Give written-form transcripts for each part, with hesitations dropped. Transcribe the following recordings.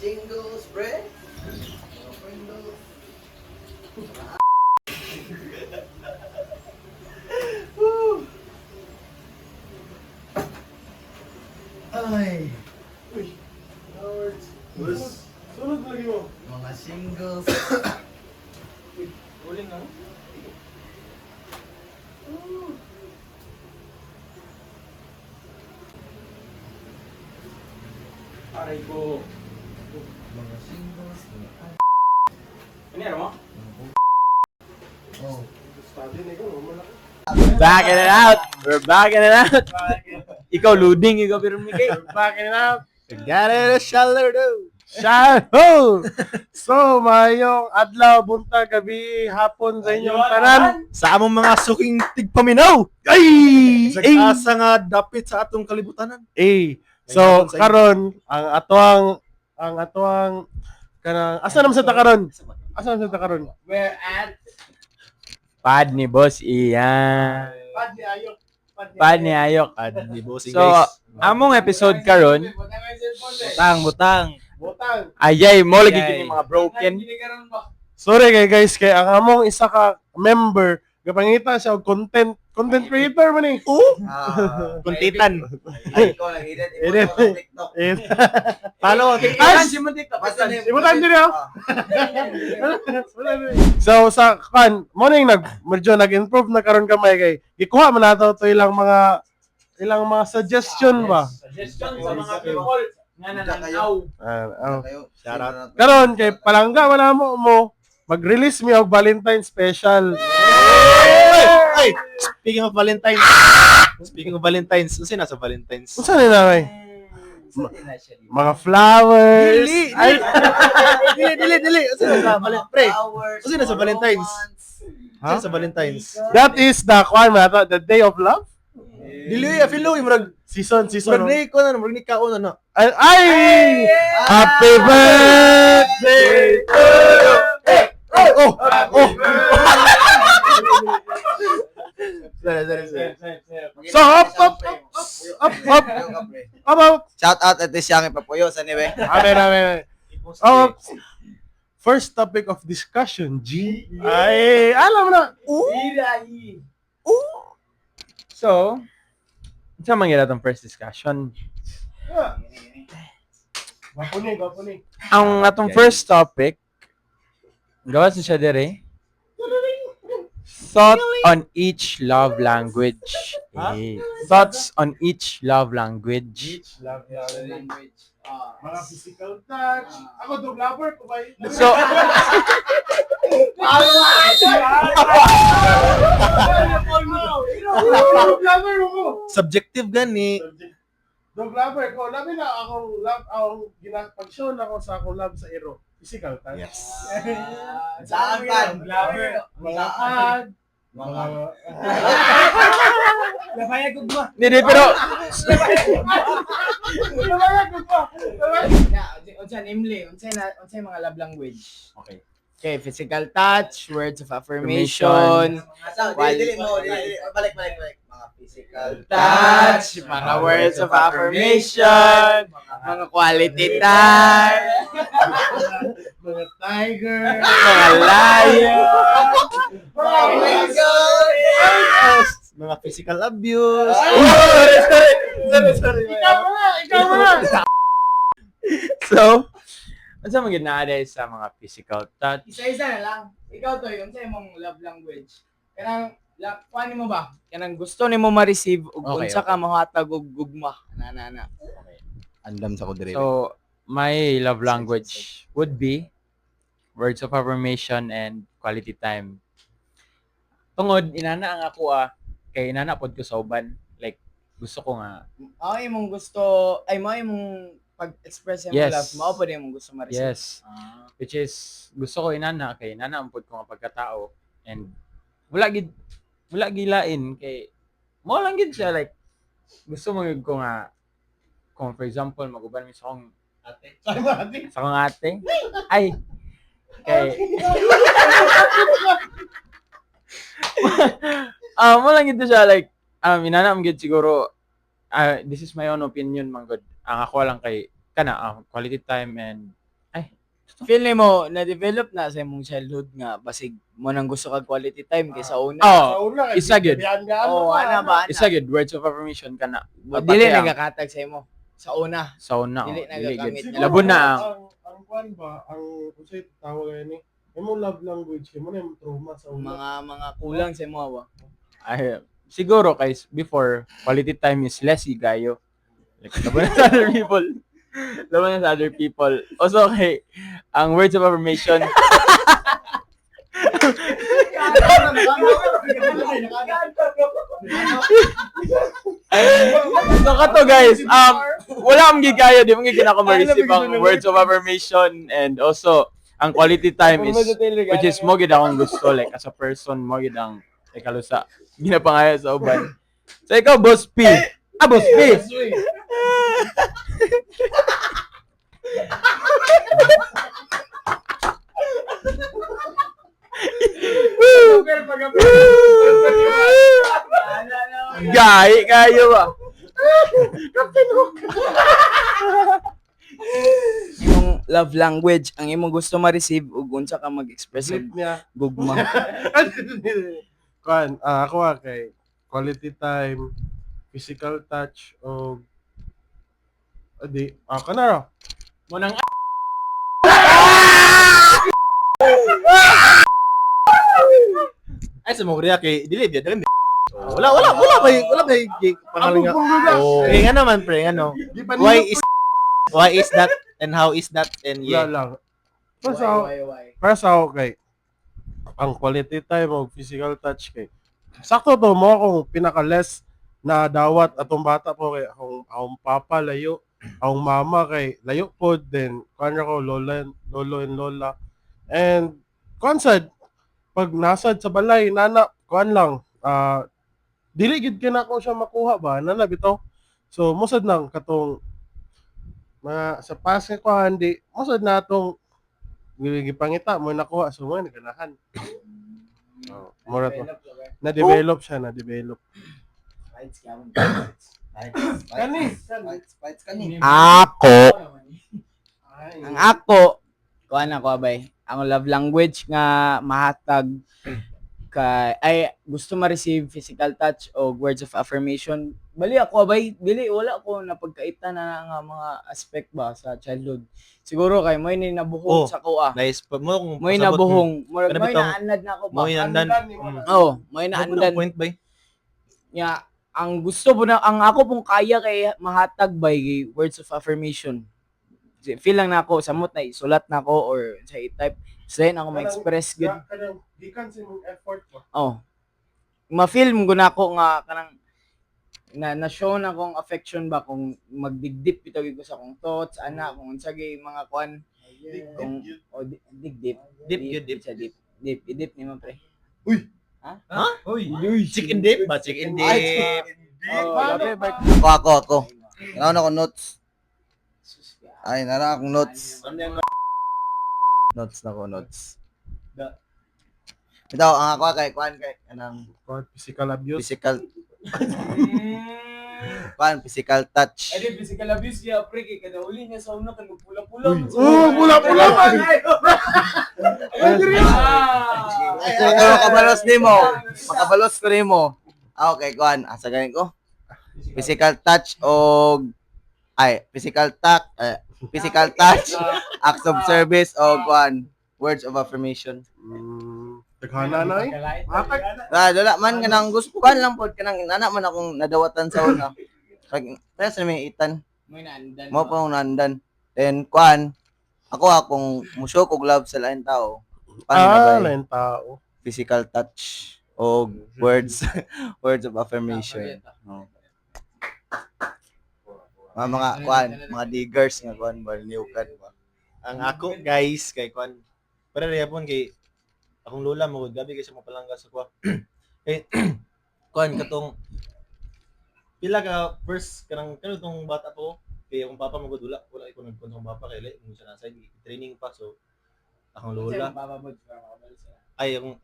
Jingles, pre. Pringles. Ay. Uy, Howard. Bus. Sunod lagi mo. Mga singles. Uling na. Aray ko. Mga singles. Ano yan mo? Oh. Study na ikaw, malaki. Back in and out. We're back in and out. Ikaw loading, ikaw pero Mikay. Back it up. Got it, shallow do. Shadow! So, mayong adlaw, buntag, gabi, hapon sa inyong tanan. Sa among mga suking tigpaminaw. Ay! Asa nga dapit sa atong kalibutanan. So, karon ang atuang kanang asa naman sa ta karon? Asa naman sa ta karon? We're at Pad ni Boss Ian. Pad ni Ayok. Pad ni Ayok. Di bossing So, guys. among episode karon, butang. Butang. Ayay, mo lagi Ayay. kini mga broken. Sorry kay guys kay ang among isa ka member gapangita siya og content creator man eh. Kuntitan. Ay, ikaw lang. Edit mo sa TikTok. Follow. As- Si Muntik. Basta na- Ibutan din ako. So sa kan morning medyo nag-improve na karon kamay kay gikuha man nato to ilang mga suggestion ba. Suggestion sa mga people nga nananaw. Kayo. Shout out. Karon kay palangga man mo mag-release mi og Valentine special. Ay, speaking of Valentine's. Unsa na sa Valentine's? Unsa ni na may? Mga flowers. Ay, Dili. Unsa na sa Valentine's? Pre, Flowers, Kasi nasa Valentine's. romance. Unsa na sa Valentine's? that is the the day of love. Dili, I feel low murag Season. murag ni ko na, murag ni kaon na. Ay! Happy birthday to you. Oh. Sorry. So, up. Shout out at siyang ipapuyo sa niwe. Amen. Oh, first topic of discussion, G. Ay, alam mo na. So, sa mangyayari itong first discussion. Gapuni. Ang atong first topic, gawa siya dire. Thought on each love language. Thoughts on each love language. Mga physical touch. Ako, dog lover ko ba? So, Dog lover mo. Subjective gani. Dog lover ko. Labi na ako pag-show na ako sa akong love sa ero. Physical touch. Yes. Saan pan? Mga hug. Mga... hindi, pero, Unsay mga love language? Okay. Okay, physical touch, words of affirmation, Dili mo. Balik. Mga physical touch, mga words of affirmation, mga quality time, Mga tiger. mga layo, Mga physical abuse. Sorry. Ikaw mo na. so, ano sa mga ginaaday sa mga physical touch? Isa-isa na lang. Ikaw to, yung sa'yo mong love language. Kanang, kuhanin mo ba? Kanang gusto ni mo ma-receive ug Okay, unsa ka mahatag og gugma. Na. Andam sa ko dire. So, my love language would be words of affirmation and quality time. Tungod, inana ang ako kay inana pod ko sa uban. Like, gusto ko nga, Ay mong gusto, ay mo imong pag-express yung Yes. love, mao pa din mong gusto ma-receive. yes, which is, gusto ko inana, kay inana ang pod ko nga pagkatao. And, wala gilain, kay, mo lang gid siya, like, gusto mo yun ko nga, kung for example, mag-uban mi sa akong ate, ay, kay, mo lang gid siya, like, inana am gid siguro, this is my own opinion, man good. Ang ako lang kay, quality time and feel nimo na-develop na sa imong childhood nga basig mo nang gusto kag quality time kaysa una. Oh, Sa una, isa gyud. Oh, ana ba? Isa good words of affirmation ka na. Dili nagakatag sa imo. Sa una. sa una. Dili Dili nagagamit. good. Labo na ang kwan ba, ang unsay tawag ni? Imo love language, imo na yung trauma sa una. Mga kulang sa imo ba? Ay, siguro guys, before quality time is less gayo. Like, labo na sa other people. Labo na sa other people. Also, okay, ang words of affirmation. So kato guys, wala akong gigaya, di mo gigina ko ma-receive ang words of affirmation and also ang quality time is which is mo gid akong gusto like as a person mo gid ang ikalusa ginapangaya sa uban. So ikaw Boss P. Boss P. Gay kayo ba? Imong love language ang imong gusto ma-receive ug unsa ka mag-express og Sleep niya. gugma. Kwan, ako kay quality time, physical touch, o kana ra. Mo nang Ay, sa mga Korea kay dili biya dali. Wala ba pangalan nga. Oh. Eh nga naman pre, ano? Why is that and how is that and Wala yeah. lang. Para sa ako kay ang quality time o physical touch kay sakto to mo akong pinaka-less na dawat atong bata po kay akong papa layo, akong mama kay layo po din kanya ko lolo and lola. And konsad pag nasad sa balay nana kuan lang dili gid kinako siya makuha ba nana bitaw. So musad nang katong mga sa pas nga kuan di musad na atong gipangita mo nakuha so mo naganahan. Mura to. Na-develop siya, na-develop. Ako. Ang ako, kuan ako bay. Ang love language nga mahatag gusto ma-receive physical touch o words of affirmation. Bali ako bay, dili wala ko napagkaitan na nga mga aspect ba sa childhood. Siguro kay mo ni nabuhong sa kuha. Nice pa mo kung Mo nabuhong, mo Ano bitong- naanad na ako ba. mo inandan. Oh, mo naandan. Point ba? Ya, ang gusto po na ang ako pong kaya kay mahatag by words of affirmation. Feel lang na ako samot na isulat na ako or sa i-type. Then ako ma-express good. Kanang gikan sa imong effort mo. Oh. Ma-feel mo guna ako nga kanang na-show na akong affection ba kung magdigdip ito ko sa akong thoughts ana kung unsa gay mga kwan kung digdip Dip. sa dip idip ni mo pre. Chicken dip ba? Chicken dip. Oh, labi ba Ako. Nauna ko notes. Ay, nara akong notes. Notes. Ito, ang ako kay Kwan kay anang Physical abuse. physical touch. Ay, physical abuse niya, pre, kay kada uli niya sa una, kan pula-pula. Pula-pula man! Makabalos nimo. Makabalos ko nimo. Okay, Kwan. Asa ganin ko? Physical touch o physical touch, acts of service o Kwan, words of affirmation. Taghana na eh. Dala man kanang gusto kan lang pod kanang nana man akong nadawatan sa una. Pag sa may itan, Mo naandan. mo pa nandan. Then Kwan, akong musyo kog love sa lain tao. Paano ba? Lain tao. Physical touch o words of affirmation. Oh. Mga Kwan, mga diggers nga Kwan ba niukan ba. Ang ako guys kay Kwan. Para repon kay akong lola mo gabi kasi mo palangga sa kwa. Eh Kwan katong pila ka first kanang tong bata po kay akong papa mo wala ko nagkuntong papa kay mo siya nasa training pa so akong lola ay akong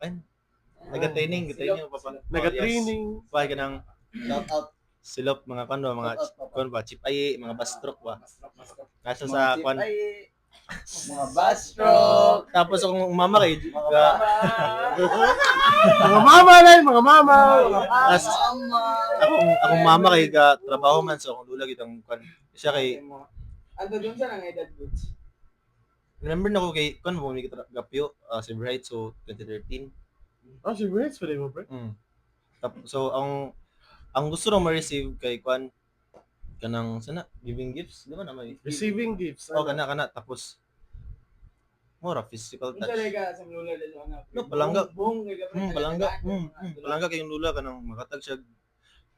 nag-training ang papa Nag-training. pa kanang Shout out. silop mga kwan ba mga kwan ba chip ay mga bastrok ba nasa sa kwan Mga backstroke. Tapos akong mama kay Mga mama na yun, mga mama. tas akong mama kay ga trabaho man so akong lula gitang kan siya kay Ando dun sa nang edad goods. remember na ko kay kan mo mi gapyo Silver Heights so 2013. Oh, si Brits, pwede mo, pre. So ang gusto na ma-receive kay kwan kanang sana giving gifts di ba na may Receiving gifts. oh kana tapos mura physical Unsa touch. lay ka sa lula dito ana? No, palangga. Bung kay kapre. Palangga kayong lula kanang makatag siya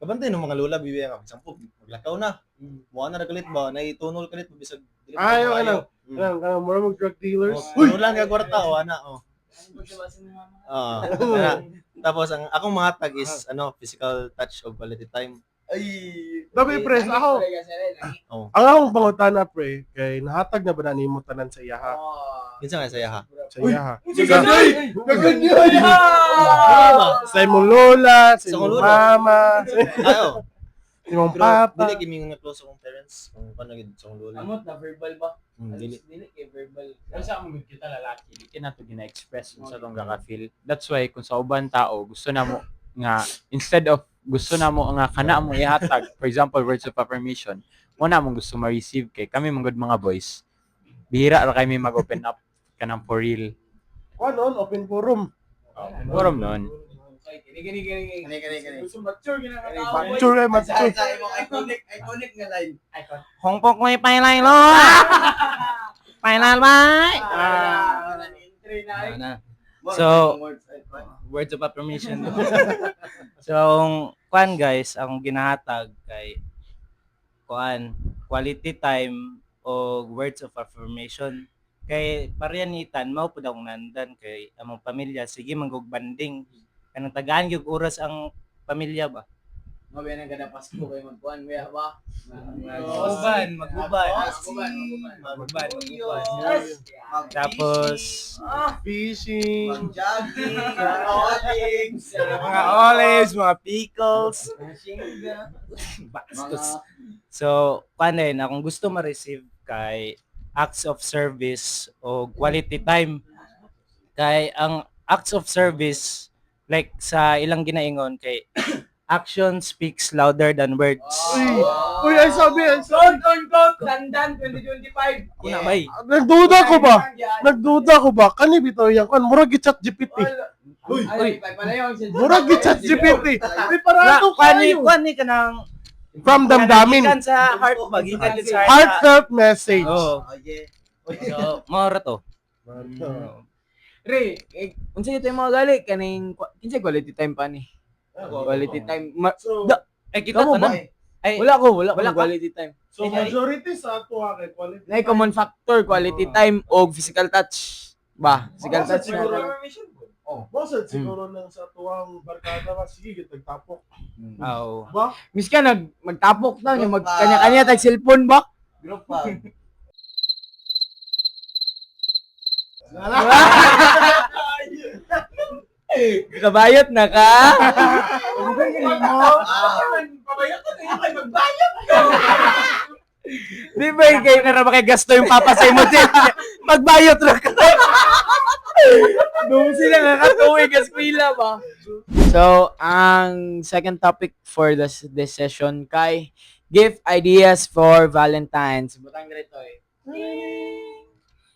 kabantay ng mga lula bibiya nga sampo maglakaw na mo na nagalit ba naitunol kalit bisag dili Ay, pa ano? maayo. Kanang mura mag drug dealers. Uy, lang nga kwarta o ana oh. Tapos ang akong mga tag is physical touch o quality time. Ay. Dabi, pre, ako. Oh. Ang akong pangutana, pre, kay nahatag na ba na nimo tanan sa iyaha? Kinsa nga saya ha? Sa iyaha. Gaganyoy! Sa imong lola, sa Sa imong lola. mama, Ayo. sa imong Pero papa. dili kimi nga close akong parents kung paano gid sa akong lola. Amot na verbal ba? Dili. Dili kay verbal. Pero sa among kita lalaki, di ka na to gina-express kung sa tong ka-feel. That's why kung sa uban tao gusto na mo nga instead of gusto na mo nga kana mo ihatag, for example words of affirmation, mo na mong gusto ma-receive kay kami mga good mga boys. Bihira ra kami mag-open up kanang for real. Ano, open forum. Forum noon. Kani. Gusto mature gina ka tao. Mature, mature. Sa imong iconic nga line. Hong Kong may pailay lo. Pailay bay. So, words of affirmation. So, kuan guys, ang ginahatag kay kuan, quality time o words of affirmation. Kay pariyanitan mao pud ang nandan kay among pamilya sige manggog banding. Kanang tagaan gyud oras ang pamilya ba. Mabiyan ang kada Pasko kay magkuan kuya ba? Magbuban. Tapos Fishing. Jogging, jogging, mga olives, mga pickles. Bastos. So, paano akong gusto ma-receive kay acts of service o quality time. Kay ang acts of service, like sa ilang ginaingon kay action speaks louder than words. Uy, ay sabi. Dandan 2025. Una bay. Nagduda ko ba? Kani bitaw yan. Kan murag gi-chat GPT. Uy, palayaw siya. Murag gi-chat GPT. Ay para to kayo. Kani ka ng From damdamin. Gikan sa heart ba? Gikan sa heart. Heartfelt message. Oo. Oh, yeah. So, mora to. Re, unsa ito yung mga gali kaning kinsa quality time pa ni? Quality time. So, Ay, kita Kamo ta ba? na. Ay, Wala ko Wala ka? quality time. so majority sa ato kay quality. Na common factor quality time o physical touch. Ba, physical touch siguro. na. Bosad siguro nang sa tuwang barkada ba sige gid tagtapok. Oo. Ba? Miska magtapok na yung kanya-kanya tag cellphone ba? Group pa. Kabayot na ka. Di ba kayo na naman kay gasto yung papasay mo din? Magbayot na ka. Doon sila nakatuwing gaskwila ba? So, ang second topic for this session kay gift ideas for Valentine's. Butang dito eh.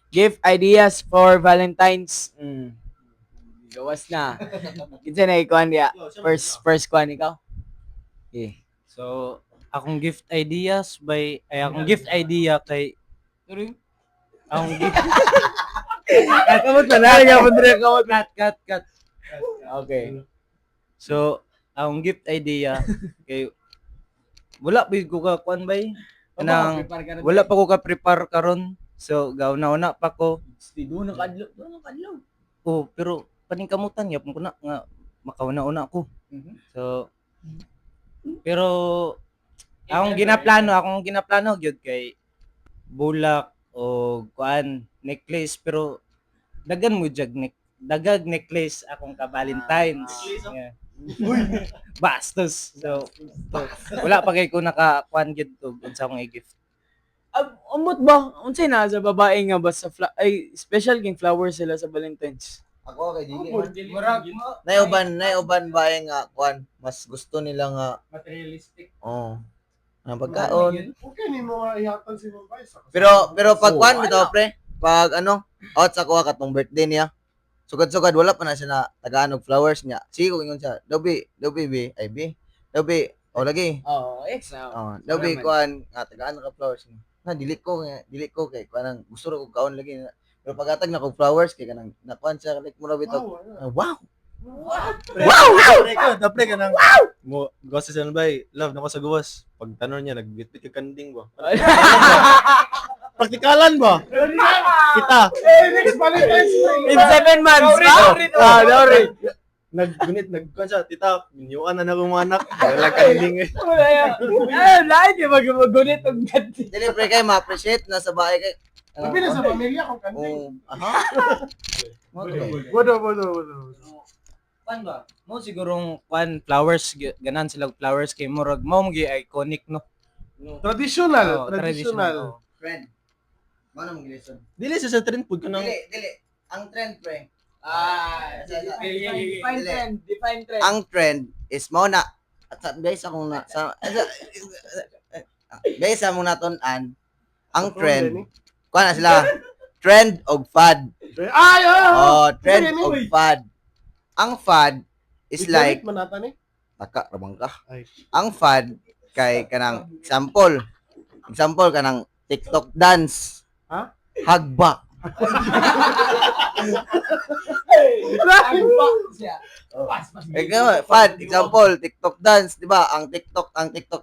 Gift ideas for Valentine's. Gawas na. Kinsa na ikuan dia? First kuan ikaw. Okay. So, akong gift ideas akong gift idea kay akong gift Kamot na nga mo dire kamot. cut. Okay. So, akong gift idea kay wala pa ko ka kuan bay. Nang wala pa ko ka prepare karon. So, gauna pa ko. Doon na kadlo. Oh, pero paningkamutan yapon ko na nga makauna-una ako. So, pero akong ginaplano gyud kay bulak o kuan necklace pero dagan mo dagag necklace akong ka Valentine's. Yeah. Bastos. So, wala pa kay ko naka kuan gyud og unsa akong i-gift. Umot ba? Unsay na sa babae nga ba sa ay special king flowers sila sa Valentine's. Ako kay dili Oh, man. Murag Naiuban ba nga kwan mas gusto nila nga materialistic. ang pagkaon. Okay ni mo nga ihatag si Mumbai sa Pero pag kwan bitaw pre, pag out sa kuha katong birthday niya. Sugad-sugad wala pa na siya na tagaan og flowers niya. Sige ko ingon siya, Dobi B, ay B. Dobi, lagi. Oh, ex na. Daw bi kuan tagaan ka flowers niya. Na dili ko kay kanang gusto ra ko kaon lagi na. Pero paghatag na ko flowers kay kanang nakuan siya like mura bitaw. Wow. Pre ka nang mo gusto sa bay, love nako sa gawas. Pag tanong niya nagbitbit ka kanding ba? Praktikalan ba? Kita. Next Valentine's Day. In 7 months. Dowry. Nagkuan siya, tita, minyuan na akong mga anak. Wala kanding eh. Lahat yung mag-gunit og ganti. Dili pre kay ma-appreciate na sa bahay kay. Sabi na sa pamilya kung kanding. Bodo. Kuan ba? Mo sigurong kuan flowers ganan sila flowers kay murag mao mo iconic no. Traditional. Oo. Friend. Mano mong gilisod? Dili siya sa trend food ka nang Dili. Ang trend pre. Define trend. Ang trend is mao na guys akong na guys among naton-an ang trend kuha na sila trend og fad. Ay, Trend Ano og yan, fad. Ang fad is like manata ni. taka rabang ka. Ay. Ang fad kay kanang example kanang TikTok dance. Ha? Hagba. Fad example TikTok dance, di ba? Ang TikTok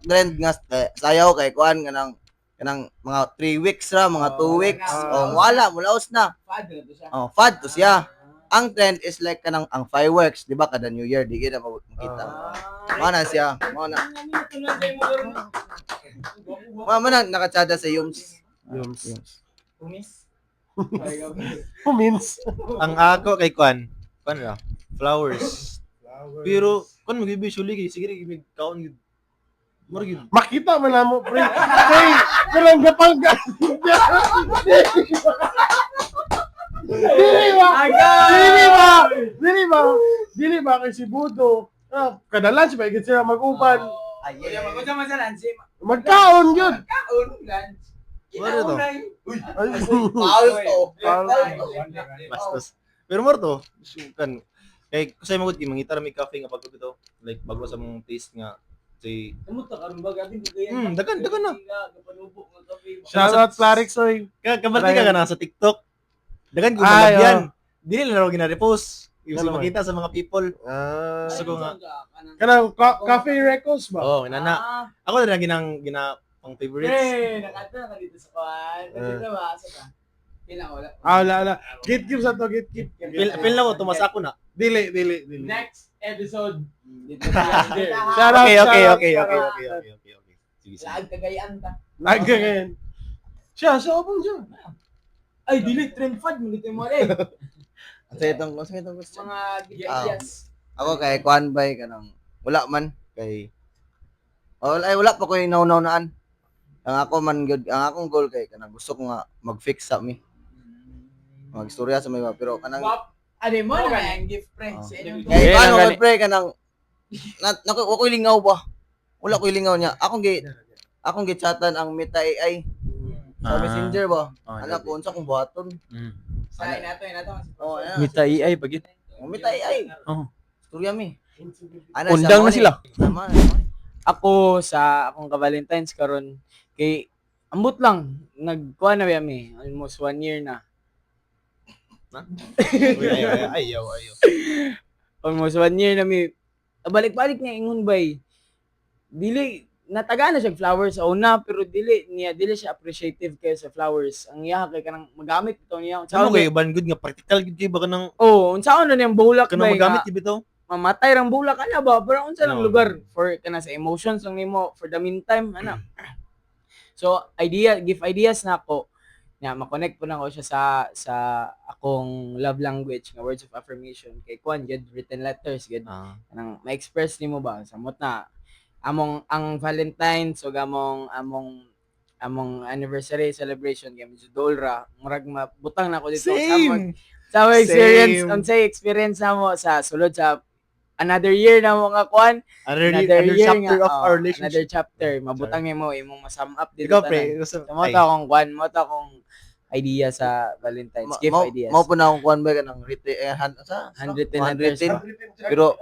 trend nga sayaw kay kuan kanang mga 3 weeks ra, mga 2 weeks. Wala mulaos na. Fad to siya. Ang trend is like kanang ang fireworks, di ba? Kada New Year di kita makita. Mana siya? Mana nakatsada sa Yums. Humins. ang ako kay kuan ra, flowers. Pero kuan mag-usually kay sige gid kaon gid. Murag gid. Makita man namo pre. Hey, kulang gapang ka. Dili ba kay si Budo. Kada lunch ba gid sila mag-uban. Magkaon gyud. Moro to. Bastos. Pero moro to. Kan kay kusay magud kay mangita ra may cafe nga pagod ito. Like bago sa mong taste nga say dagan na. Shout out Clarix oy. Kabalti ka na sa TikTok. Dagan ko Ay, malabyan. Dili na raw gina-repost. Yung Ano makita sa mga people. Ah, Gusto ko nga. kanang cafe records ba? Oh, inana. Ako na gina pang favorites. Nakata ka dito sa kwan. Dito ba? Asa ka? Wala. Wala. Gatekeep sa to, gatekeep. Pil na ko tumas ako na. Dili. Next episode. Shout out, Okay. shout out. Sige. Laag kagayaan ta. Nagganyan. Siya, obong siya. Ay, dili trend fad mo dito mo rin. Sa itong question. Mga gigas. Ako kay kuan bay kanang wala man kay wala pa ko inaw-naan. Ang ako man good, ang akong goal kay kanang gusto ko nga mag-fix sa mi. Magstorya sa may ba pero kanang Ano mo na ang gift pre? Oh. Sa inyong kay Yeah, ano gani. pre kanang ako lingaw ba? Wala ko lingaw niya. Akong gitsatan ang Meta AI sa Messenger ba? Anak ko unsa kong buhaton. sa inato. Oh, ayan. Mita AI pagit. Meta AI. Oh. Storya mi. Undang na sila. Tama. Ako sa akong ka-Valentine's karon kay ambot lang nagkuha na mi almost 1 year na. Ayaw. Almost 1 year na mi balik-balik niya ingon bay. Dili nataga na siya flowers sa una pero dili siya appreciative kay sa flowers. Ang iya kay kanang magamit ito niya. Ano kay ban good nga practical gid kay baka nang Unsaon na niyang bulak kanang bay magamit nga gid bitaw. mamatay rang bulak ana ba pero unsa lang No. lugar for kana sa emotions lang nimo for the meantime ana. So give ideas na ako na ma-connect po na ko siya sa akong love language nga words of affirmation kay kuan gid written letters gid nang ma-express nimo ba samot na among ang Valentine so among among anniversary celebration kay medyo dolra, murag mabutang na ako dito Same. sa experience, Same. unsay experience namo sa sulod sa another year na mo nga kuan, Another year chapter of our another relationship. chapter, mabutang mo imong masum up dito Ikaw, tanan. pre. Gusto, So, mo ta akong kuan, mo ta akong idea sa Valentine's gift ideas. Mao po na akong kuan ba kanang sa 110 letters. 110. Pero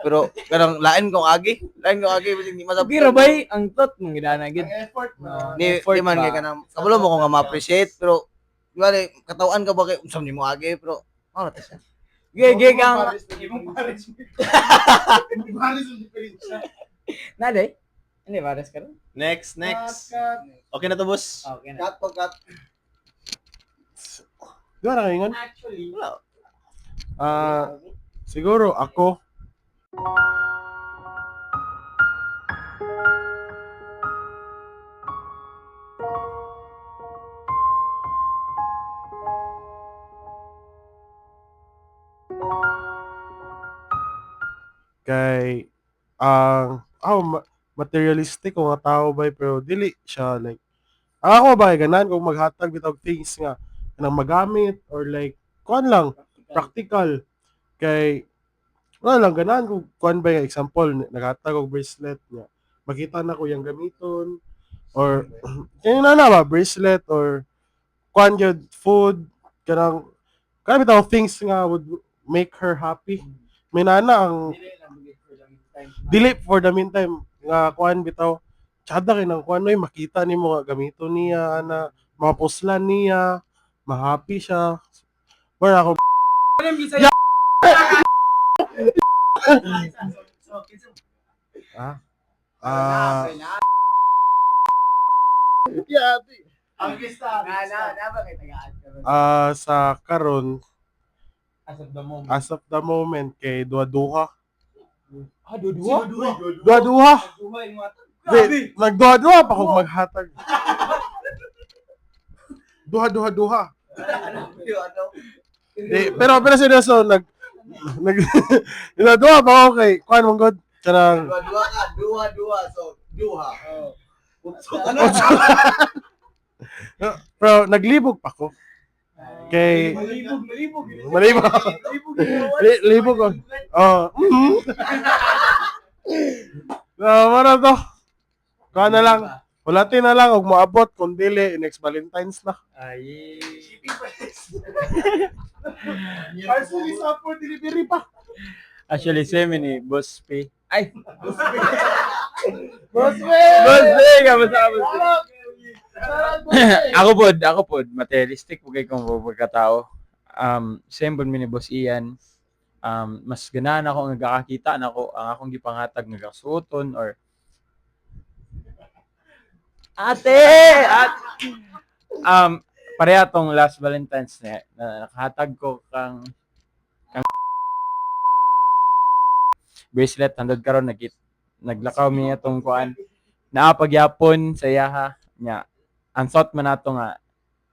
kanang lain kong agi. Lain kong agi basig di masab. Pero bay, ang tot mong ginana gid. Ni man kay kanang kabalo mo ko nga ma-appreciate pero di ba katawan ka ba kay unsam nimo agi pero ano ta siya. Gig ang Nade? Hindi pares ka ron? Next. Okay na to, boss. Okay na. Cut. Di ba nakaingon? Actually, Siguro ako, kay materialistic ko nga tao ba pero dili siya like ako ba ganan kung maghatag bitog things nga nang magamit or like kuan lang practical kay wala lang ganan kung kuan ba nga example naghatag og bracelet nga makita na ko yung gamiton or kaya na ba bracelet or kuan gyud food kanang bitaw things nga would make her happy may nana ang dili for the meantime nga kuan bitaw tsada kay nang kuan oy makita nimo nga gamito niya ana mapuslan niya ma-happy siya wala ako ang gista. Na ba kay tagaan ka ron? sa karon As of the moment. as of the moment kay duha-duha Dua-dua? duha-duha Dua yung mga Di, nagduha-duha pa kung maghatag. Duha. Di, pero seryoso, nag duha pa ako kay, kuhan mong god, kanang, Dua. So, duha. pero naglibog pa ko. Kay, malibog. Libog ko. Oh, wala to. Kuha na lang. Walatin na lang, huwag maabot, kung dili, next Valentine's na. Ay. Parcel sa for delivery pa. Actually, same ni Boss P. Ay! Boss Boss P! Kamusta ka, Boss P? Ako pod, materialistic po kay kong pagkatao. Same po ni Boss Ian. Mas ganahan ako nagkakakita na ako ang akong gipangatag nagasuoton or ate pareha tong last Valentine's na nakahatag ko kang bracelet handod karon naglakaw mi atong kuan naapagyapon sa yaha nya ang thought man nato nga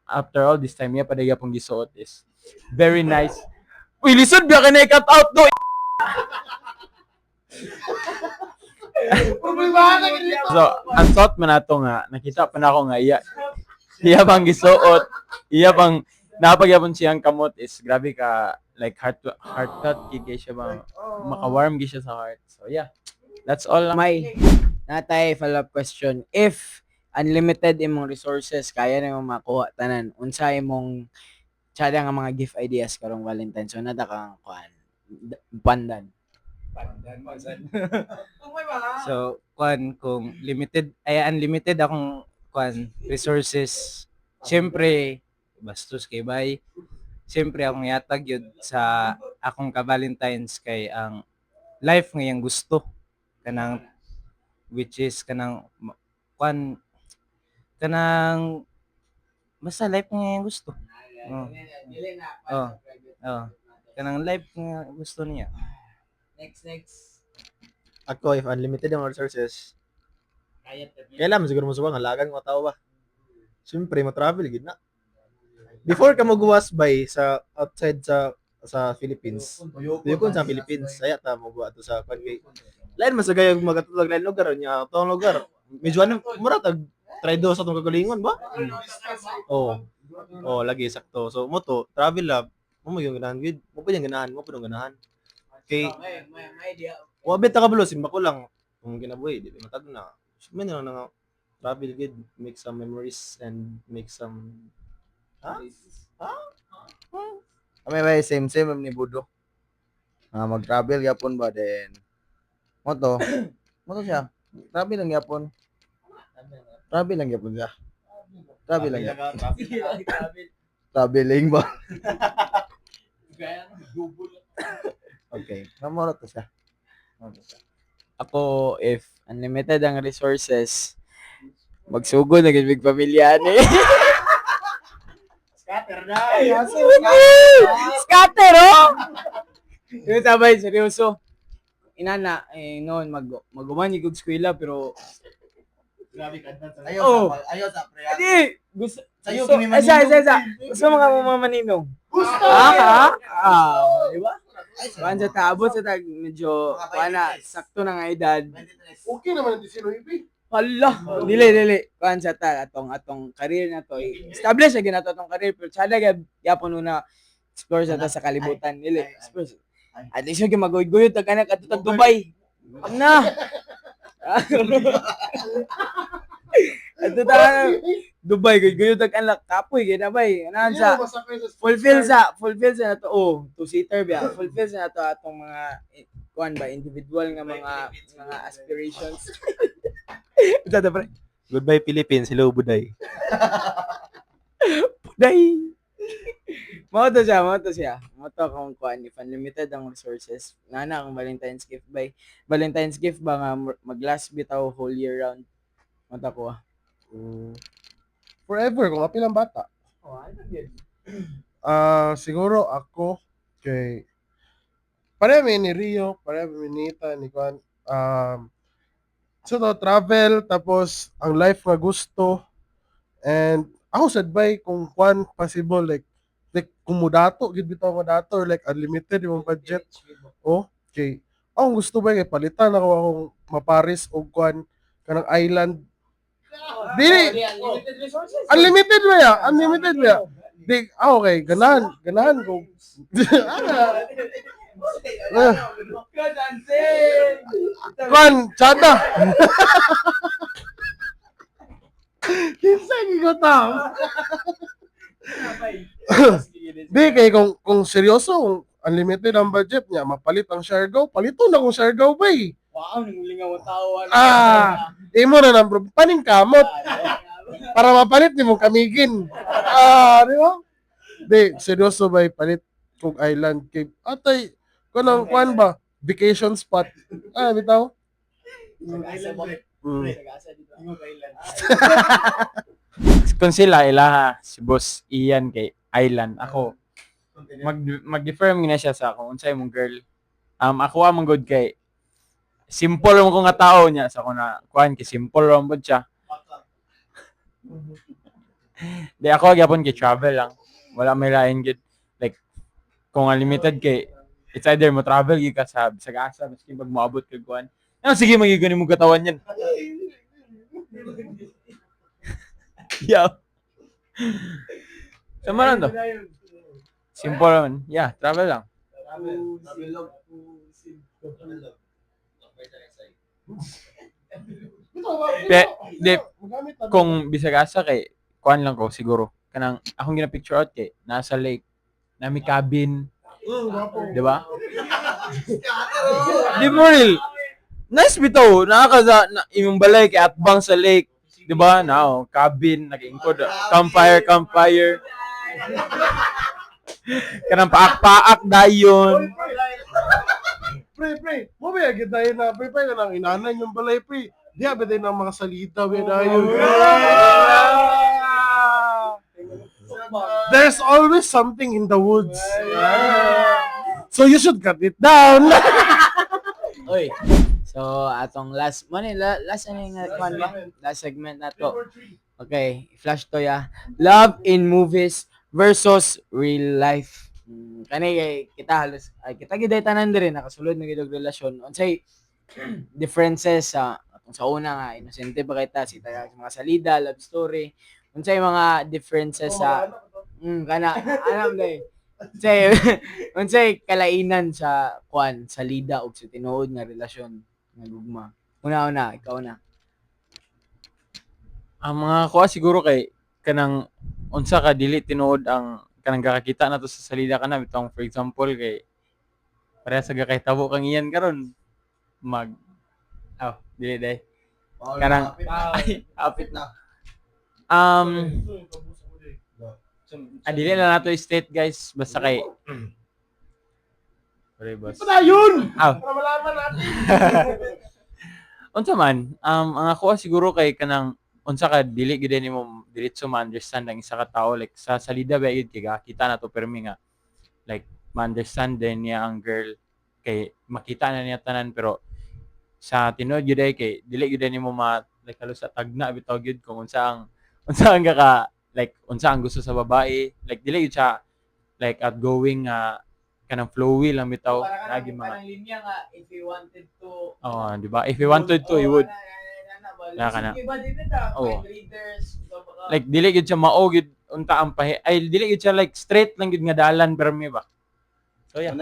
after all this time ya padaya pong gisuot is very nice. Uy, lisod ba ka na i-cut out do? So, ang thought man nato nga, nakita pa na ako nga, iya pang gisuot, iya pang, napagyapon siyang kamot is, grabe ka, like, heart cut, kigay siya ba, maka-warm siya sa heart. So, yeah, that's all lang. May natay follow-up question. If unlimited imong resources, kaya na mo makuha tanan, unsa imong tsada nga mga gift ideas karong Valentine's. So, nada kang kuan, pandan. So, kung unlimited akong resources, syempre bastos kay bay. Syempre akong yatag yun sa akong ka-Valentine's kay ang life ngayang gusto kanang which is kanang basta life ngayang gusto. Kanang life nga gusto niya. Next. Ako, if unlimited yung resources, kailan siguro mo suwang halagan mga tao ba? Siyempre, mo-travel, gid na. Before ka magwas by sa outside sa Philippines, dito sa Philippines, saya ta mo to sa country. Lain man sa gayag magatulog lain lugar niya, tong lugar. Medyo ano, mura tag try do sa tong kagalingon ba? Oh. Oh, lagi sakto. So mo to, travel lab, mo yung ganahan gid. Mo pud yung ganahan. Kay wabit ka bulo simba ko lang kung ginabuhi, di ba matag na. May na nga travel gid, make some memories and make some Kami same ni Budo. Mag-travel yapon ba then moto siya. Travel lang yapon. Siya. Traveling ba? Okay. Namoro to siya. Ako, if unlimited ang resources, magsugod na big pamilya ni. Scatter, oh! Yung sabay, seryoso. Inana, noon, mag-umani kong eskwela, pero... Ayaw sa pre. Hindi! Gusto... Sa'yo, gusto- kini Manino. Isa. Gusto mga mamaninong. Gusto! Diba? Kuhan sa taabot sa tag, medyo, sakto na nga edad. Okay naman ang disino ipi. Hala, dili. Kuhan sa ta, atong career na to. Establish na ginato atong career, pero sada yapon una explore sa ta sa kalibutan. Dili, explore. At least yung mag-guyod tag anak at tag Dubai. Na! At ta Dubai, guyod tag anak, kapoy, ginabay. Anahan sa, fulfill sa na to, two-seater ba? Fulfill sa na to atong mga, kuhan ba, individual nga mga aspirations. Ito pre. Goodbye Philippines, hello Buday. Day. Mao to siya. Mao to kung kuan if unlimited ang resources. Nana akong Valentine's gift by. Valentine's gift ba nga mag-last bitaw whole year round. Mata ko. Forever, kung apil ang bata. Siguro ako, kay, pareho ni Rio, pareho ni Nita, ni Juan, so to, travel, tapos, ang life nga gusto, and, ako sad bay, kung Juan, possible, like, kung mudato, gid bitaw mudato, or like, unlimited yung budget, okay, ang gusto ba, kay palitan ako akong maparis, o Juan, kanang island, dili, unlimited ba ya? Di, okay, ganahan ko. Kuan, tsada. Kinsay ko tam. Di kay kung seryoso, kung unlimited ang budget niya, mapalit ang Siargao, palito na kung Siargao ba eh. Wow, nangulingaw ang tao. Imo na nang paning kamot para mapalit ni mong kamigin. Di ba? Di, seryoso ba palit kung island kay atay kanang kuan ba? Vacation spot. Bitaw. Kung sila ilaha si Boss Ian kay Island, ako mag-defer na siya sa akong unsay mong girl. Ako among good kay simple mo ko nga tao niya sa ako na kuan kay simple ra mo siya. Di ako gyapon kay travel lang. Wala may lain gid. Like kung unlimited kay it's either mo travel gid ka sa Sagasa maski pag moabot ka kuan. Sige magigani mo katawan yan. Yeah. Sama lang to. Simple naman. Yeah, travel lang. Di, kung Bisagasa kay kuan lang ko siguro. Kanang akong gina-picture out kay nasa lake, nami cabin. Di ba? Di mo real. Nice bitaw. Nakakaza imong balay kay atbang sa lake. Di ba? Now, cabin, nag-ingkod. Campfire. Kanang paak-paak dayon. Pre, mo ba yung tayo na, pre, ka nang inanan yung balay, pre. Di ba tayo ng mga salita, pre, dayon. There's always something in the woods. So you should cut it down. Oy. So atong last last segment na to. Okay, flash to ya. Love in movies versus real life. Kani kay kita kita gid tanan diri nakasulod na gid og relasyon. Unsay differences sa Sa una nga inosente pa kita si mga salida, love story. Unsay mga differences sa kana alam day. Unsay kalainan sa sa lida ug sa tinuod nga relasyon nga gugma. Una, ikaw na. Ang mga kuha siguro kay kanang unsa ka dili tinuod ang kanang kakakita na to sa salida kana bitong for example kay pareha sa gakahitabo kang iyan karon dili day kanang ay apit na dili na nato i-state guys basta kay sorry boss Padayon! Aw. Para malaman natin. unsa man ang ako siguro kay kanang unsa ka dili gid nimo diretso ma-understand ang isa ka tawo like sa salida ba gid kay kita na to permi nga like ma-understand din niya ang girl kay makita na niya tanan pero sa tinuod gid kay dili gid nimo like halos sa tagna bitaw gid kung unsa ang ka like unsa ang gusto sa babae like dili gid siya like outgoing kanang flowy lang bitaw lagi mga linya nga if you wanted to di ba if you wanted to you would kana. Oh. Like dili gid siya mao gid unta ang ay dili gid siya like straight lang gid nga dalan permi ba. So yeah.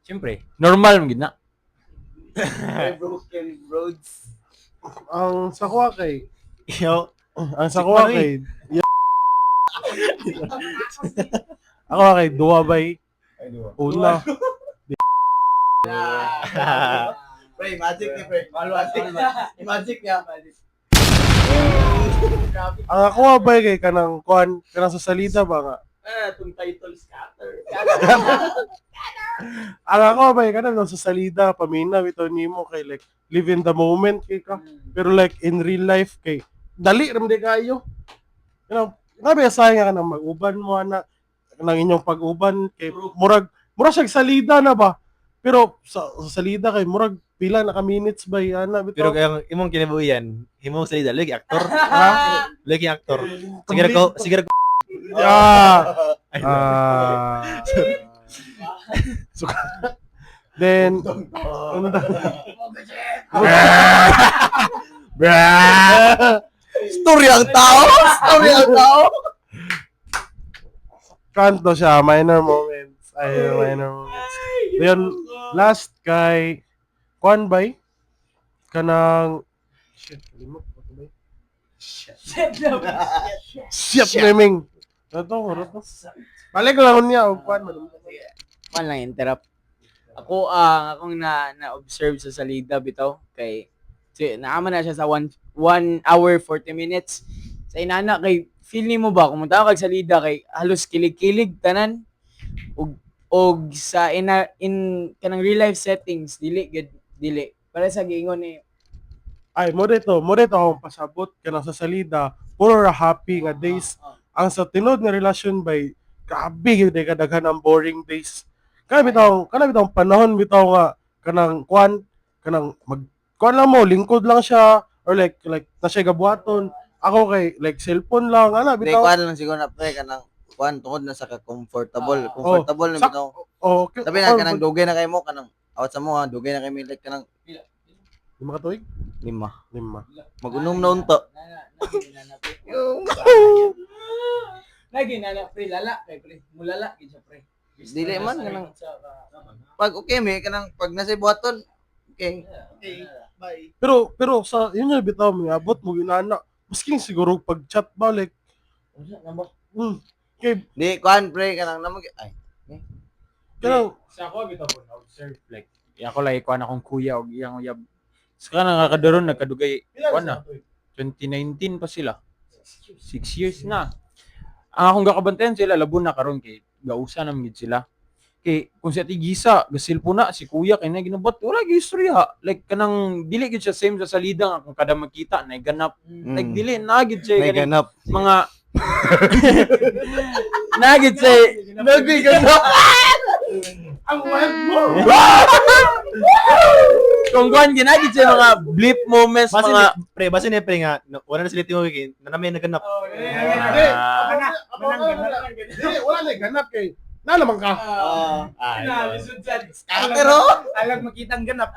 Siyempre, normal man gid na. Broken roads. Ang sa kuha kay Yo, ang sa kuha kay ako kay duwa bay una Pre, magic ni pre. Magic niya. ang ako bay kay kanang kuan kanang sa salida ba nga Itong title scatter. ang ako bay kanang sa salida pamina bitaw nimo kay like live in the moment kay ka pero like in real life kay dali ram di kayo nabi sayang nga kanang mag-uban mo ana kanang inyong pag-uban kay murag siya salida na ba pero sa salida kay murag pila na ka minutes ba ana pero bitaw kaya imong kinabuhian, imong salida lagi aktor. ha Lagi aktor. Sige ko. So, then ano na Story ang tao. kanto siya minor moments then last kay kuan bay kanang kalimot ko to bay shit naming rato balik lang niya og kuan Man lang interrupt. Ako akong na-observe sa salida bitaw kay naaman na siya sa 1 hour 40 minutes. Sa inana kay feel nimo ba kung munta kag salida kay halos kilig-kilig tanan og sa in kanang real life settings dili para sa giingon ni ay mo dito akong pasabot kanang sa salida puro ra happy nga days ang sa tinod nga relasyon bay grabe gyud kay kadaghan ang boring days kana bitaw panahon bitaw nga kanang kuan kanang kuan lang mo lingkod lang siya or like na siya gabuhaton ako kay like cellphone lang ana Di bitaw kuan lang siguro na pre kanang kuan tungod na sa comfortable na bitaw. okay Sabi na kanang dugay na kay mo kanang awat sa mo dugay na kay mi like kanang lima ka tuig 5. 5 Mag-unom na unta. Lagi na pre lala kay pre mulala gid siya pre. Dili man kanang pag okay mi kanang pag nasa buhaton okay. Bye. pero sa yun nga bitaw mga abot mo ginana maski siguro pag chat balik kay Di kuan pre kanang namag ay kanang Sa ako bitaw ko na-observe like ako like kuan akong kuya og iyang uyab. Sa kanang nakadaron nagkadugay kuan na 2019 pa sila. 6 years na. Ang akong gakabantayan sila labo na karon kay gausa na gid sila. Kay kung si Ate Gisa gasilpo na si kuya kay na ginabot wala gyud istorya. Like kanang dili gyud siya same sa salida nga kung kada makita na ganap. Like dili na gyud siya may ganing ganap. mga nagit siya Ganap. ang wild mo kung kuan ginagit siya mga blip moments mga Base ni pre nga wala na sila tinuwi kay nanami naganap. wala na ganap kay Na naman ka. Pero Alag makitang ganap.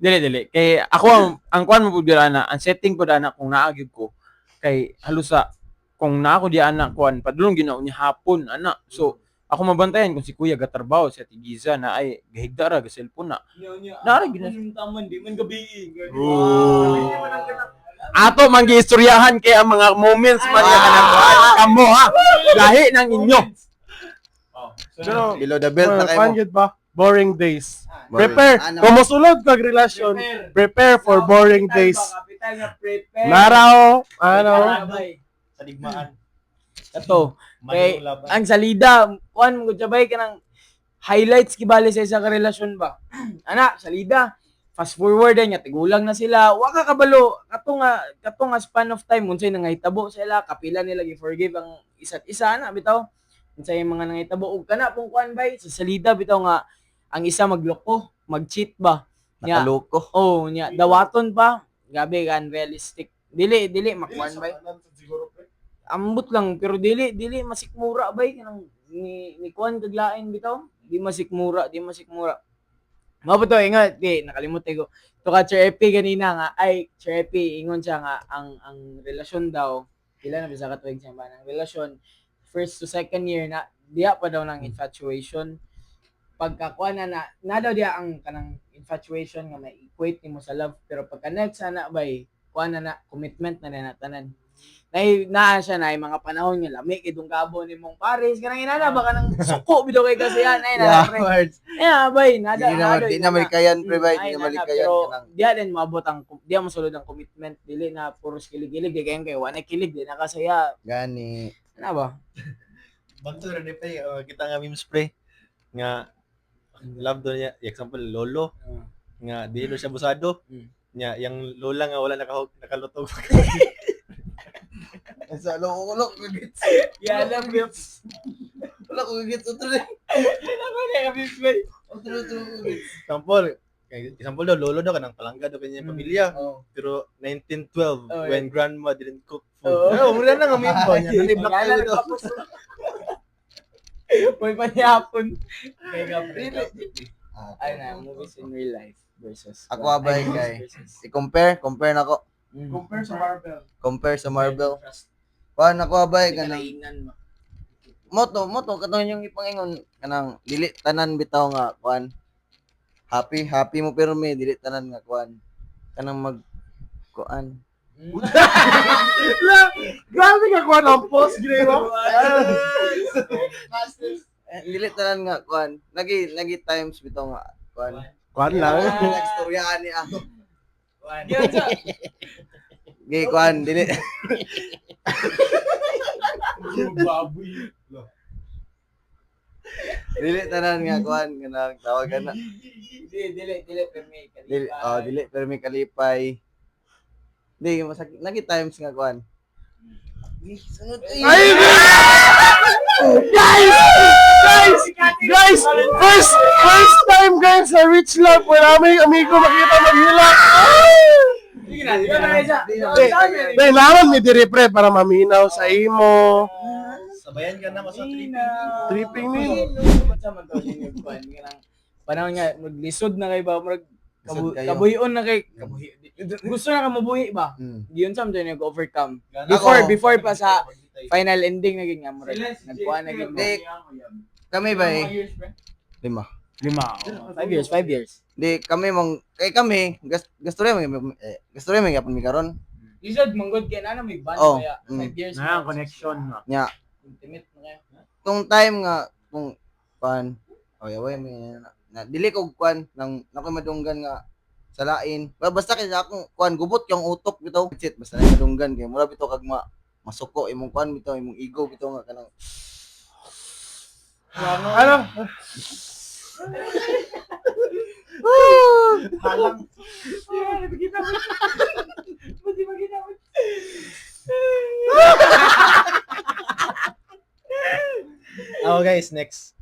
Dili. Kay ako ang kuan mo pud ana, ang setting ko ana kung naagid ko kay halusa kung naa ko di ana kuan padulong ginaon ni hapon ana. So ako mabantayan kung si kuya gatrabaho sa Tigiza na ay gahigda ra ga cellphone na. Nara gina. Taman, di man gabi. Ato man giistoryahan kay ang mga moments man nga kanang kamo ha. Lahi ng inyo. Pero, below the belt na kayo mo. Pangit ba? Boring days. Boring. Prepare. Ano? Kung musulod kag relasyon, prepare for boring days. Kapital nga prepare. Naraw, ano, Sa digmaan. Ito. Madung laban. Ang salida, kuan mo sabay ka ng highlights kibali sa isa ka relasyon ba? Ana, salida. Fast forward niya, tigulang na sila. Wa ka kabalo. Kato nga span of time unsay nangahitabo sila, kapila nila gi-forgive ang isa't isa na bitaw. Unsay mga nangahitabo og kana pong kuan bay sa salida bitaw nga ang isa magloko, mag-cheat ba? Nya, Nakaloko. oh, nya dawaton pa. Gabi ka unrealistic. Dili makuan bay. Ambot lang pero dili masikmura bay kanang ni kuan kaglain bitaw. Di masikmura. Mao ba to ingat di nakalimutan ko. To ka Sir Epi ganina nga ay Sir Epi ingon siya nga ang relasyon daw pila na bisa ka tuig siya ba ng relasyon first to second year na diya pa daw ng infatuation pagkakuha na daw diya ang kanang infatuation nga may equate nimo sa love pero pagka next ana bay kuha na commitment na na tanan naa siya na mga panahon nga lami kidong gabo nimong Paris kanang inana baka nang suko bido kay kasi yan ay na pre words. bay nada Di na malikayan, pre, bay. Di Ay, na nana, malikayan. pero Kanang- diya din maabot ang diya masulod ang commitment dili na puros kilig-kilig di kayo wala kilig di na kasaya Gani. ano ba Banto rin ni Pre, kita nga memes Pre. Nga, love doon niya, example, lolo. Nga, di doon siya busado. Nga, yung lola nga wala nakalutog. Sa loko gigits. yeah love you Wala ko gigits utro rin. Utro gigits. Example daw, lolo daw, kanang palangga daw kanyang pamilya. oh Pero 1912, Oh, when grandma didn't cook food. Oo. Mura na nga meme ba niya. Naniblock Wala na na dito. tapos. May panihapon. Kaya nga, ay na, movies in real life versus. Ako, abay, kay- versus. Compare na ko. compare sa Marvel. Compare sa Marvel. Kuan ako abay kanang Kalaingan mo. moto katong yung ipangingon kanang dili tanan bitaw nga kuan. Happy mo pero may dili tanan nga kuan. Kanang mag kuan. Grabe ka kuha ng post, Grego. Dili tanan nga kuan. Nagi times bitaw nga kuan. Kuhan lang. Nagstoryaan ni ako. Yun sa. Gi kuan dili. Dili tanan nga kuan kanang tawagan na. Dili, permi. Dili pero may kalipay. Di masakit nagi times nga kuan. Sunod Ay! Guys! First time guys sa Rich Love wala may amigo makita maghila. Sige na, sige na isa. Dahil naman may dire-pre para maminaw sa imo. Sabayan ka na sa Tripping ni. Sa man to yung kuan kanang panahon nga maglisod na kay ba mag Lisod kayo. kabuhion na kay gusto na ka mabuhi ba? Mm. Giyon sa man nag-overcome. Ako- Before pa sa final ending naging nga murag nagkuha na gid mo. Di, kami ba eh? 5. 5 years. Di kami mong kami gusto rin may gapon mi karon. Lisod manggod kay na may band Oh, kaya 5 years. Na connection nga. Nya Intimate na kayo. tung time nga kung kuan way may na dili ko kuan nang nakoy madunggan nga sa lain. Basta kay akong kuan gubot yung utok bitaw. Shit basta na madunggan kay mura bitaw kag masuko imong kuan bitaw imong ego bitaw nga kanang Ano? Halang. Kita mo. Pwede makita mo. Oh guys, next.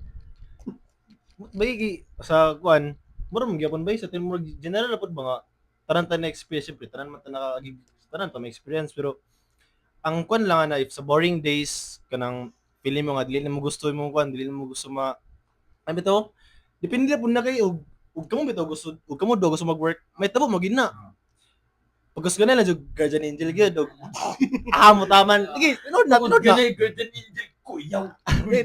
Bagay sa kuan, mura man gyapon bay sa timur general na pud mga tanan ta na experience syempre tanan man ta nakagig tanan ta may experience pero ang kuan lang na if sa boring days kanang feeling mo nga dili na mo gusto mo kuan, dili na mo gusto ay bitaw. Depende na pud na kay ug kamo bitaw gusto ug kamo do gusto mag-work. May tabo mo gina. Pag gusto ka na lang jud guardian angel gyud og mo taman. Sige, tinod na. Ganay, Guardian Angel, kuyaw.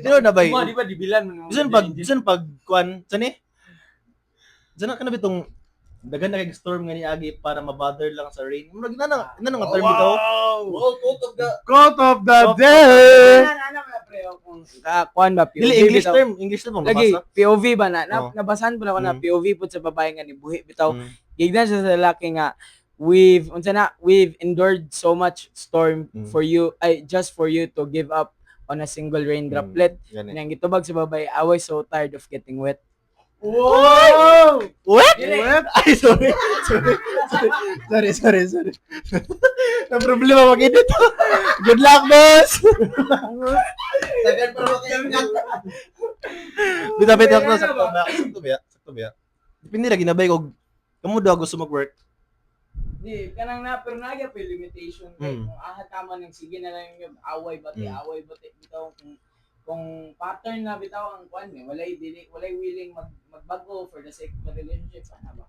Tinod na bay. Di ba, dibilan mo. Bisan pag kuan, sani? Diyan ka na bitong daghan na kay storm nga ni agi para mabother lang sa rain. Mo ina nga term bitaw. Oh, Quote of the day! Kuan ba Dili English term mo Lagi mabasa. POV ba na, Oh. nabasahan po na ko na POV po sa babae nga ni buhi bitaw. Mm. Gignan siya sa lalaki nga we've endured so much storm Mm. for you just for you to give up on a single rain droplet. Gani. Nang gitubag sa babae, I was so tired of getting wet. Wow! What? What? Ay, sorry. Sorry. Ang problema mag-edit. Good luck, boss! Tagal pa mo kayo. Bita ko sakto ba? Depende ra ginabay ko. Kamo daw gusto mag-work. Di, kanang na, pero nagya po yung limitation. Kaya Mm. kung tama nang sige na lang yung away bati, bitaw. Kung pattern na bitaw ang kwan eh, walay willing magbago for the sake of the relationship. Ano ba?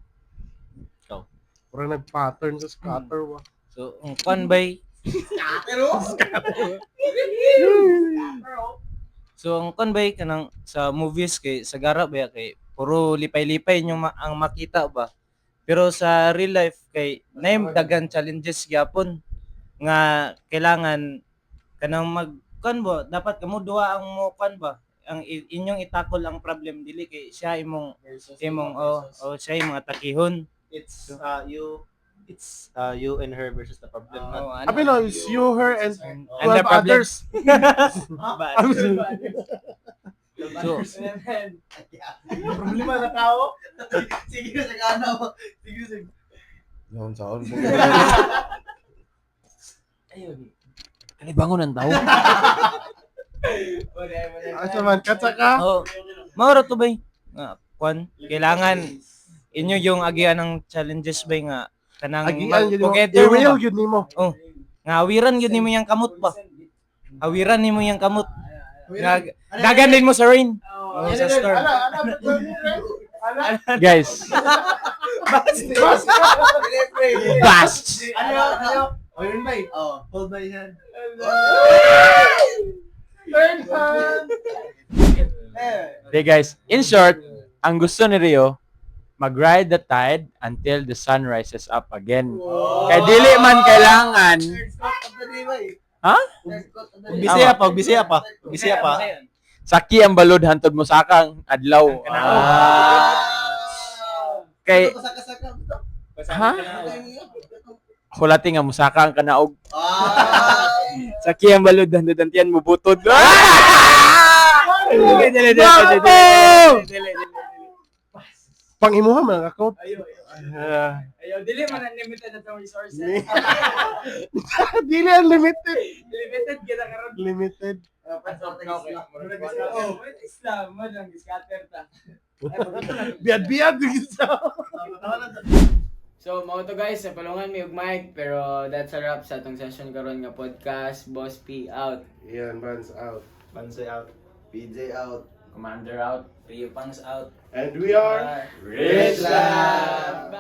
Parang nag-pattern sa scatter ba? So, ang kuan bay. Pero, So, ang kuan bay kanang sa movies kay sa gara ba kay puro lipay-lipay yung ang makita ba. Pero sa real life kay naay dagan challenges gyapon nga kailangan kanang mag kuan ba dapat kamo duha ang mo kuan ba ang inyong itakol ang problem dili kay siya imong siya imong atakihon. It's you and her versus the problem. not- Abi no, it's you, her, and And 12 the problem- others. So, problema sa tao. Sige na sa kano. Sige. Yung saan mo. Kalibangon ang tao. Asa man, katsaka? oh, maura to bay. Nga kuan kailangan inyo yung agian ng challenges bay nga kanang Agian yun mo. together mo I-real ba? yun mo. Nga awiran yun nimo yang kamot ba? Awiran nimo yang kamot. Nga gaganin mo sa rain. Oh, sa storm. Guys, bast! Ano? Ayun ba? Oh, hold my hand. Okay guys, in short, ang gusto ni Rio, mag-ride the tide until the sun rises up again. Kaya dili man kailangan. Ha? Bisaya pa. Saki ang balod hantod mo sakang adlaw. Kay ha? Hulati nga musaka ang kanaog. Saki ang balod hantod antian mo butod. Pang-imuha man ako. Ayaw, dili man unlimited na itong resources. Dili unlimited. Limited kita karon. Limited. Islam, mo lang scatter ta. Biad-biad. So, mga to guys, napalungan mi og mic, pero that's a wrap sa atong session karon nga podcast. Boss P out. Ian Vance out. Bansay out. PJ out. Commander out. Rio Pangs out. And we are... Rich Lab!